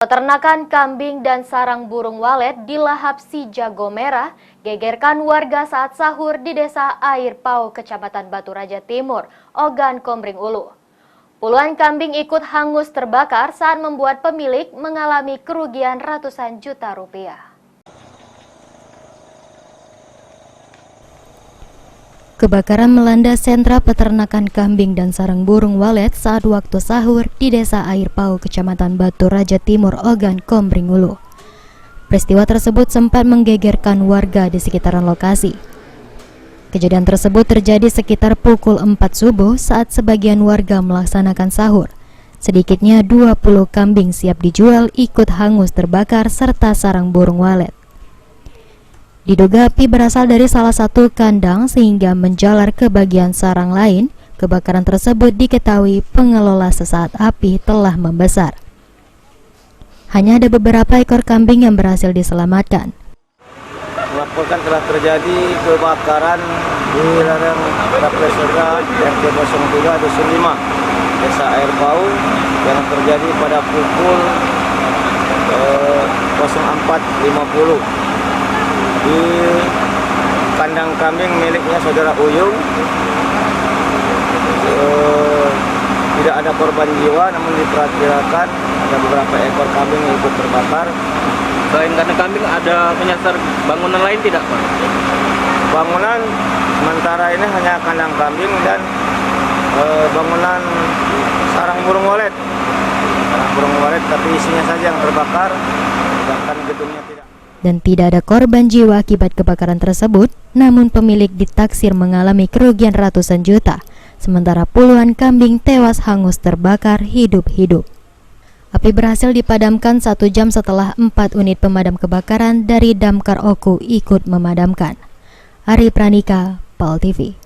Peternakan kambing dan sarang burung walet di Lahap Si Jago Merah gegerkan warga saat sahur di Desa Air Pau, Kecamatan Batu Raja Timur, Ogan Komering Ulu. Puluhan kambing ikut hangus terbakar saat membuat pemilik mengalami kerugian ratusan juta rupiah. Kebakaran melanda sentra peternakan kambing dan sarang burung walet saat waktu sahur di Desa Air Pau, Kecamatan Batu Raja Timur, Ogan Komering Ulu. Peristiwa tersebut sempat menggegerkan warga di sekitaran lokasi. Kejadian tersebut terjadi sekitar pukul 4 subuh saat sebagian warga melaksanakan sahur. Sedikitnya 20 kambing siap dijual ikut hangus terbakar serta sarang burung walet. Diduga api berasal dari salah satu kandang sehingga menjalar ke bagian sarang lain. Kebakaran tersebut diketahui pengelola sesaat api telah membesar. Hanya ada beberapa ekor kambing yang berhasil diselamatkan. Melaporkan telah terjadi kebakaran di ladang Raplesoga RT 03 Dusun 5 Desa Air Pau yang terjadi pada pukul 04.50 di kandang kambing miliknya saudara Uyung. Tidak ada korban jiwa, namun diperkirakan ada beberapa ekor kambing yang ikut terbakar. Selain kandang kambing, ada menyasar bangunan lain tidak, Pak? Bangunan sementara ini hanya kandang kambing dan bangunan sarang burung walet. Sarang burung walet, tapi isinya saja yang terbakar, sedangkan gedungnya tidak. Dan tidak ada korban jiwa akibat kebakaran tersebut, namun pemilik ditaksir mengalami kerugian ratusan juta, sementara puluhan kambing tewas hangus terbakar hidup-hidup. Api berhasil dipadamkan 1 jam setelah 4 unit pemadam kebakaran dari Damkar Oku ikut memadamkan. Ari Pranika, PAL TV.